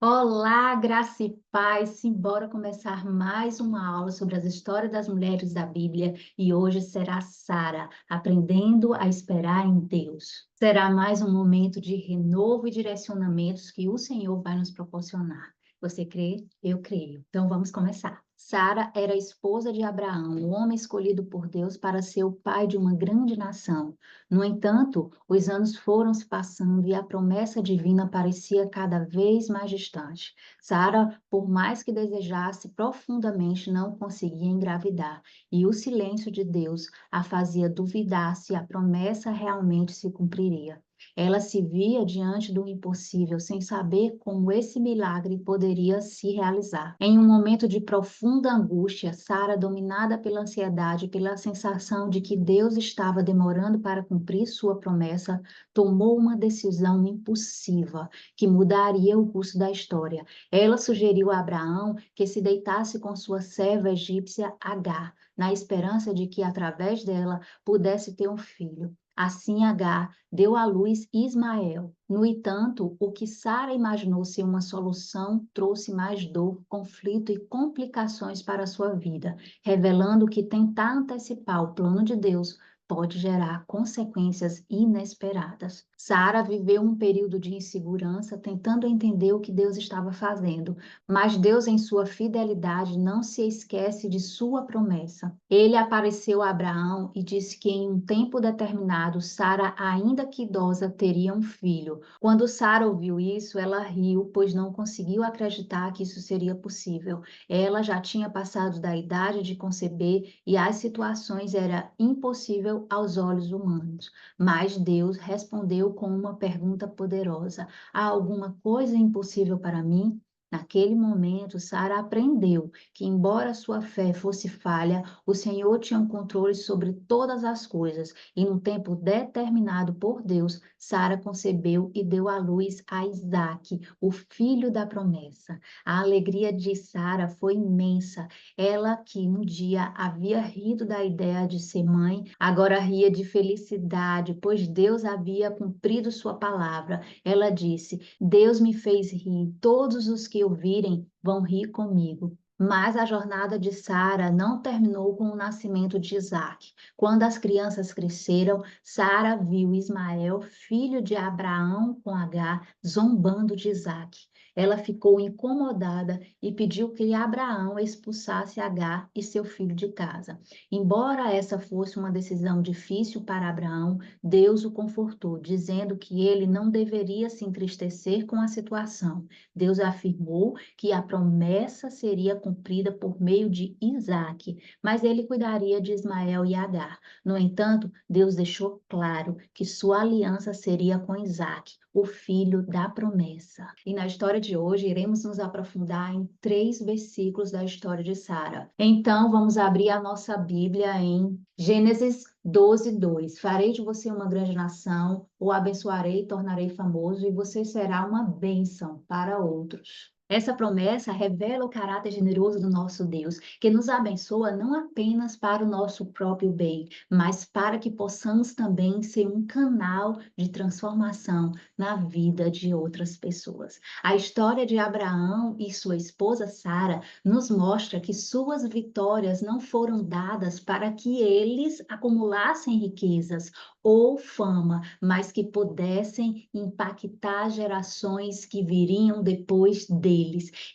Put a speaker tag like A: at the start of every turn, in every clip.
A: Olá, graça e paz. Simbora começar mais uma aula sobre as histórias das mulheres da Bíblia e hoje será Sara, aprendendo a esperar em Deus. Será mais um momento de renovo e direcionamentos que o Senhor vai nos proporcionar. Você crê? Eu creio. Então vamos começar. Sara era esposa de Abraão, o homem escolhido por Deus para ser o pai de uma grande nação. No entanto, os anos foram se passando e a promessa divina parecia cada vez mais distante. Sara, por mais que desejasse profundamente, não conseguia engravidar, e o silêncio de Deus a fazia duvidar se a promessa realmente se cumpriria. Ela se via diante do impossível, sem saber como esse milagre poderia se realizar. Em um momento de profunda angústia, Sara, dominada pela ansiedade, pela sensação de que Deus estava demorando para cumprir sua promessa, tomou uma decisão impulsiva que mudaria o curso da história. Ela sugeriu a Abraão que se deitasse com sua serva egípcia Agar, na esperança de que através dela pudesse ter um filho. Assim, Agar deu à luz Ismael. No entanto, o que Sara imaginou ser uma solução trouxe mais dor, conflito e complicações para a sua vida, revelando que tentar antecipar o plano de Deus pode gerar consequências inesperadas. Sara viveu um período de insegurança, tentando entender o que Deus estava fazendo, mas Deus, em sua fidelidade, não se esquece de sua promessa. Ele apareceu a Abraão e disse que em um tempo determinado, Sara, ainda que idosa, teria um filho. Quando Sara ouviu isso, ela riu, pois não conseguiu acreditar que isso seria possível. Ela já tinha passado da idade de conceber e as situações eram impossíveis aos olhos humanos. Mas Deus respondeu com uma pergunta poderosa: há alguma coisa impossível para mim? Naquele momento, Sara aprendeu que, embora sua fé fosse falha, o Senhor tinha um controle sobre todas as coisas, e no tempo determinado por Deus, Sara concebeu e deu à luz a Isaque, o filho da promessa. A alegria de Sara foi imensa. Ela, que um dia havia rido da ideia de ser mãe, agora ria de felicidade, pois Deus havia cumprido sua palavra. Ela disse: Deus me fez rir, todos os que o virem vão rir comigo. Mas a jornada de Sara não terminou com o nascimento de Isaque. Quando as crianças cresceram, Sara viu Ismael, filho de Abraão com Agar, zombando de Isaque. Ela ficou incomodada e pediu que Abraão expulsasse Agar e seu filho de casa. Embora essa fosse uma decisão difícil para Abraão, Deus o confortou, dizendo que ele não deveria se entristecer com a situação. Deus afirmou que a promessa seria cumprida por meio de Isaque, mas ele cuidaria de Ismael e Agar. No entanto, Deus deixou claro que sua aliança seria com Isaque, o filho da promessa. E na história de hoje, iremos nos aprofundar em 3 versículos da história de Sara. Então, vamos abrir a nossa Bíblia em Gênesis 12:2. Farei de você uma grande nação, o abençoarei e tornarei famoso, e você será uma bênção para outros. Essa promessa revela o caráter generoso do nosso Deus, que nos abençoa não apenas para o nosso próprio bem, mas para que possamos também ser um canal de transformação na vida de outras pessoas. A história de Abraão e sua esposa Sara nos mostra que suas vitórias não foram dadas para que eles acumulassem riquezas ou fama, mas que pudessem impactar gerações que viriam depois deles.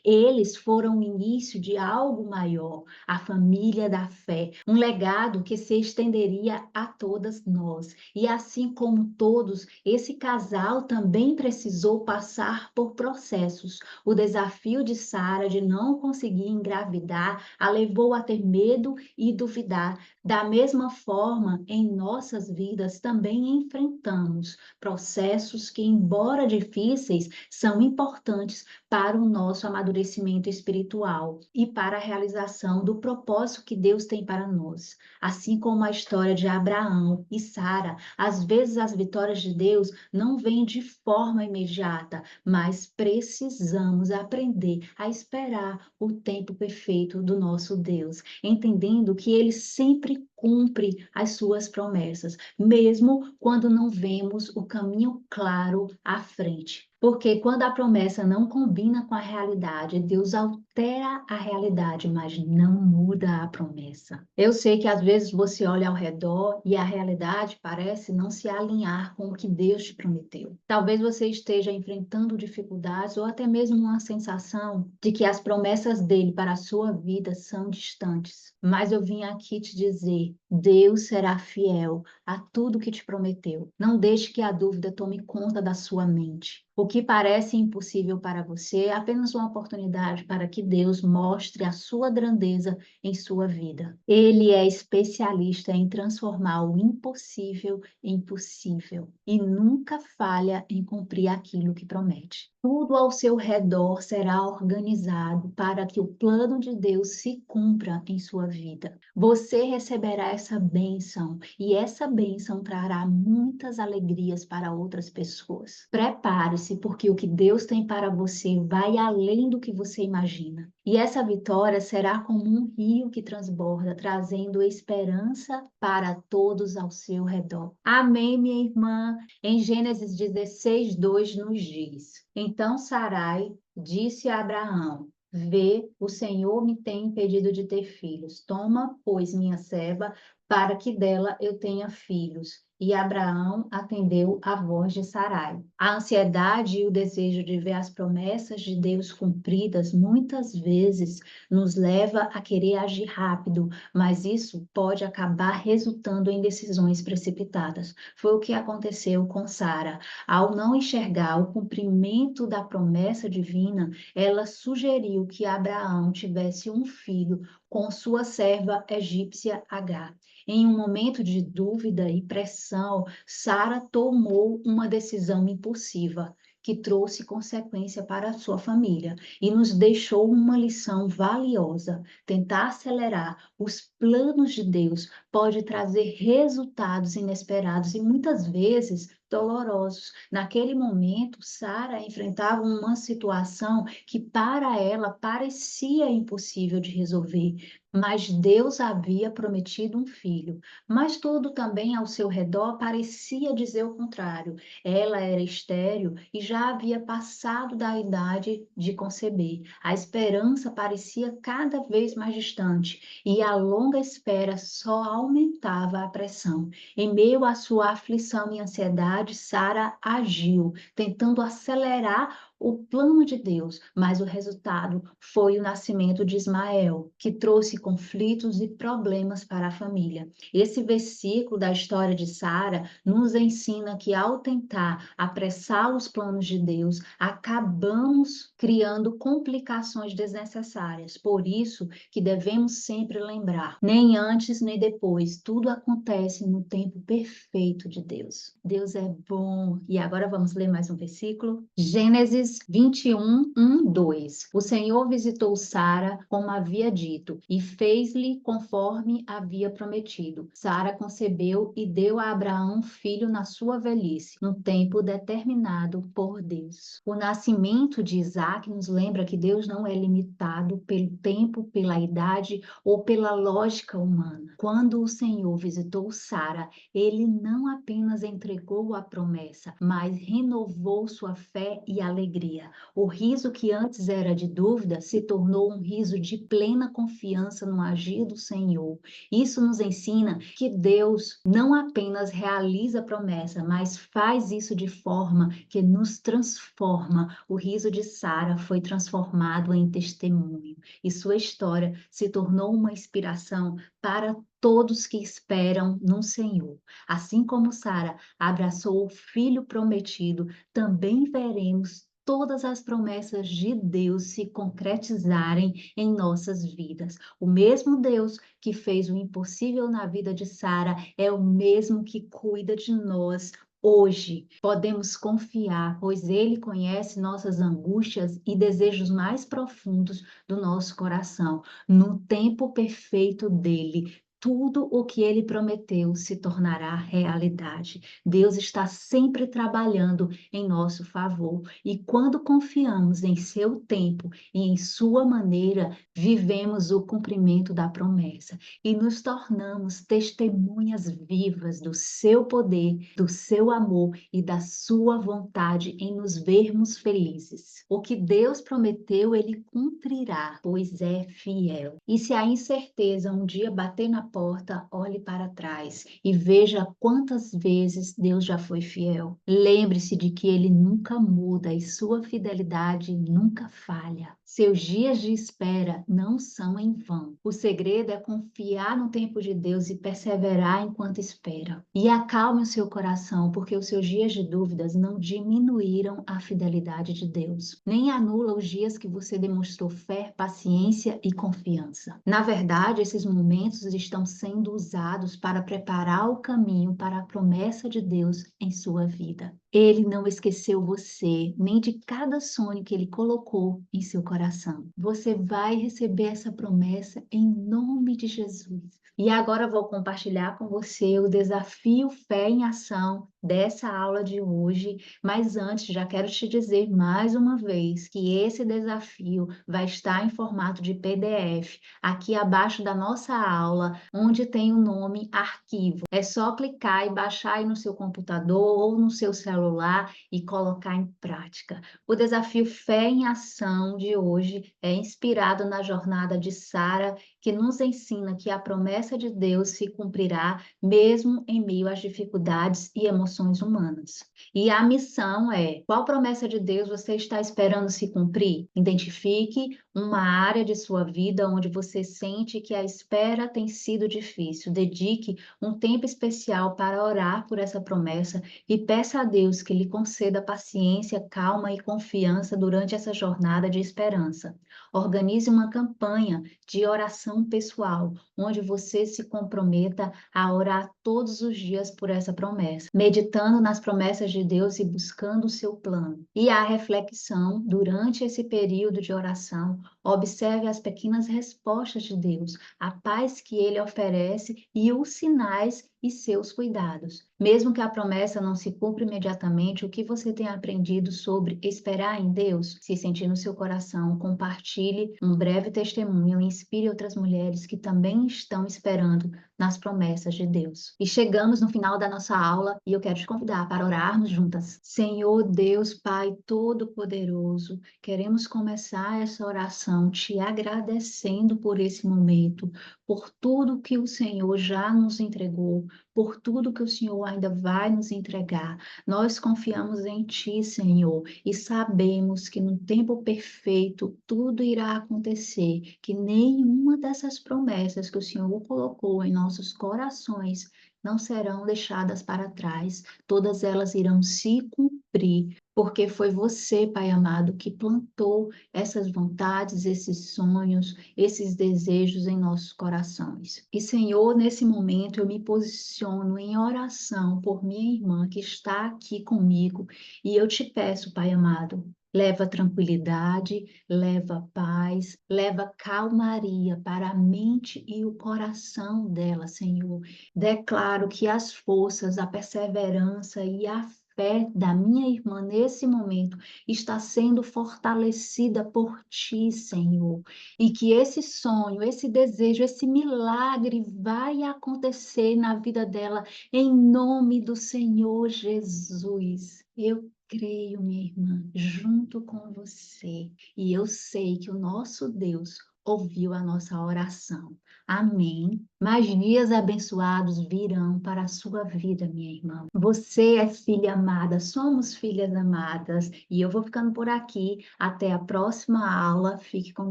A: Eles foram o início de algo maior, a família da fé, um legado que se estenderia a todas nós. E assim como todos, esse casal também precisou passar por processos. O desafio de Sara de não conseguir engravidar a levou a ter medo e duvidar. Da mesma forma, em nossas vidas também enfrentamos processos que, embora difíceis, são importantes para o nosso amadurecimento espiritual e para a realização do propósito que Deus tem para nós. Assim como a história de Abraão e Sara, às vezes as vitórias de Deus não vêm de forma imediata, mas precisamos aprender a esperar o tempo perfeito do nosso Deus, entendendo que Ele sempre cumpre as suas promessas, mesmo quando não vemos o caminho claro à frente. Porque quando a promessa não combina com a realidade, Deus altera a realidade, mas não muda a promessa. Eu sei que às vezes você olha ao redor e a realidade parece não se alinhar com o que Deus te prometeu. Talvez você esteja enfrentando dificuldades ou até mesmo uma sensação de que as promessas dele para a sua vida são distantes. Mas eu vim aqui te dizer, Deus será fiel a tudo que te prometeu. Não deixe que a dúvida tome conta da sua mente. O que parece impossível para você é apenas uma oportunidade para que Deus mostre a sua grandeza em sua vida. Ele é especialista em transformar o impossível em possível e nunca falha em cumprir aquilo que promete. Tudo ao seu redor será organizado para que o plano de Deus se cumpra em sua vida. Você receberá essa bênção e essa bênção trará muitas alegrias para outras pessoas. Prepare-se, porque o que Deus tem para você vai além do que você imagina. E essa vitória será como um rio que transborda, trazendo esperança para todos ao seu redor. Amém, minha irmã? Em Gênesis 16, 2 nos diz: Então Sarai disse a Abraão: Vê, o Senhor me tem impedido de ter filhos. Toma, pois, minha serva, para que dela eu tenha filhos. E Abraão atendeu à voz de Sarai. A ansiedade e o desejo de ver as promessas de Deus cumpridas muitas vezes nos leva a querer agir rápido, mas isso pode acabar resultando em decisões precipitadas. Foi o que aconteceu com Sara. Ao não enxergar o cumprimento da promessa divina, ela sugeriu que Abraão tivesse um filho com sua serva egípcia Agar. Em um momento de dúvida e pressão, Sara tomou uma decisão impulsiva que trouxe consequência para a sua família e nos deixou uma lição valiosa. Tentar acelerar os planos de Deus pode trazer resultados inesperados e muitas vezes dolorosos. Naquele momento, Sara enfrentava uma situação que para ela parecia impossível de resolver, mas Deus havia prometido um filho. Mas tudo também ao seu redor parecia dizer o contrário. Ela era estéril e já havia passado da idade de conceber. A esperança parecia cada vez mais distante e a longa espera só aumentava a pressão. Em meio à sua aflição e ansiedade, Sara agiu, tentando acelerar o plano de Deus, mas o resultado foi o nascimento de Ismael, que trouxe conflitos e problemas para a família. Esse versículo da história de Sara nos ensina que ao tentar apressar os planos de Deus, acabamos criando complicações desnecessárias. Por isso que devemos sempre lembrar, nem antes nem depois, tudo acontece no tempo perfeito de Deus. Deus é bom. E agora vamos ler mais um versículo. Gênesis 21, 1, 2. O Senhor visitou Sara como havia dito e fez-lhe conforme havia prometido. Sara concebeu e deu a Abraão um filho na sua velhice, no tempo determinado por Deus. O nascimento de Isaac nos lembra que Deus não é limitado pelo tempo, pela idade ou pela lógica humana. Quando o Senhor visitou Sara, ele não apenas entregou a promessa, mas renovou sua fé e alegria. O riso que antes era de dúvida se tornou um riso de plena confiança no agir do Senhor. Isso nos ensina que Deus não apenas realiza a promessa, mas faz isso de forma que nos transforma. O riso de Sara foi transformado em testemunho e sua história se tornou uma inspiração para todos que esperam no Senhor. Assim como Sara abraçou o filho prometido, também veremos todas as promessas de Deus se concretizarem em nossas vidas. O mesmo Deus que fez o impossível na vida de Sara é o mesmo que cuida de nós hoje. Podemos confiar, pois Ele conhece nossas angústias e desejos mais profundos do nosso coração. No tempo perfeito dele, tudo o que ele prometeu se tornará realidade. Deus está sempre trabalhando em nosso favor e quando confiamos em seu tempo e em sua maneira, vivemos o cumprimento da promessa e nos tornamos testemunhas vivas do seu poder, do seu amor e da sua vontade em nos vermos felizes. O que Deus prometeu, ele cumprirá, pois é fiel. E se a incerteza um dia bater na porta, olhe para trás e veja quantas vezes Deus já foi fiel. Lembre-se de que ele nunca muda e sua fidelidade nunca falha. Seus dias de espera não são em vão. O segredo é confiar no tempo de Deus e perseverar enquanto espera. E acalme o seu coração, porque os seus dias de dúvidas não diminuíram a fidelidade de Deus, nem anula os dias que você demonstrou fé, paciência e confiança. Na verdade, esses momentos estão sendo usados para preparar o caminho para a promessa de Deus em sua vida. Ele não esqueceu você, nem de cada sonho que ele colocou em seu coração. Você vai receber essa promessa em nome de Jesus. E agora vou compartilhar com você o desafio Fé em Ação dessa aula de hoje. Mas antes, já quero te dizer mais uma vez que esse desafio vai estar em formato de PDF aqui abaixo da nossa aula, onde tem o nome arquivo. É só clicar e baixar aí no seu computador ou no seu celular e colocar em prática. O desafio Fé em Ação de hoje é inspirado na jornada de Sara, que nos ensina que a promessa de Deus se cumprirá mesmo em meio às dificuldades e emoções humanas. E a missão é: qual promessa de Deus você está esperando se cumprir? Identifique uma área de sua vida onde você sente que a espera tem sido difícil. Dedique um tempo especial para orar por essa promessa e peça a Deus que lhe conceda paciência, calma e confiança durante essa jornada de esperança. Organize uma campanha de oração pessoal, onde você se comprometa a orar todos os dias por essa promessa, meditando nas promessas de Deus e buscando o seu plano. E a reflexão, durante esse período de oração, observe as pequenas respostas de Deus, a paz que ele oferece e os sinais e seus cuidados. Mesmo que a promessa não se cumpra imediatamente, o que você tem aprendido sobre esperar em Deus? Se sentir no seu coração, compartilhe um breve testemunho e inspire outras mulheres que também estão esperando nas promessas de Deus. E chegamos no final da nossa aula e eu quero te convidar para orarmos juntas. Senhor Deus, Pai Todo-Poderoso, queremos começar essa oração te agradecendo por esse momento, por tudo que o Senhor já nos entregou, por tudo que o Senhor ainda vai nos entregar. Nós confiamos em Ti, Senhor, e sabemos que no tempo perfeito tudo irá acontecer, que nenhuma dessas promessas que o Senhor colocou em nossos corações não serão deixadas para trás, todas elas irão se cumprir, porque foi você, Pai amado, que plantou essas vontades, esses sonhos, esses desejos em nossos corações. E, Senhor, nesse momento eu me posiciono em oração por minha irmã que está aqui comigo e eu te peço, Pai amado, leva tranquilidade, leva paz, leva calmaria para a mente e o coração dela, Senhor. Declaro que as forças, a perseverança e a fé da minha irmã nesse momento está sendo fortalecida por Ti, Senhor. E que esse sonho, esse desejo, esse milagre vai acontecer na vida dela, em nome do Senhor Jesus. Eu creio, minha irmã, junto com você. E eu sei que o nosso Deus ouviu a nossa oração. Amém. Mais dias abençoados virão para a sua vida, minha irmã. Você é filha amada, somos filhas amadas. E eu vou ficando por aqui. Até a próxima aula. Fique com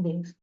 A: Deus.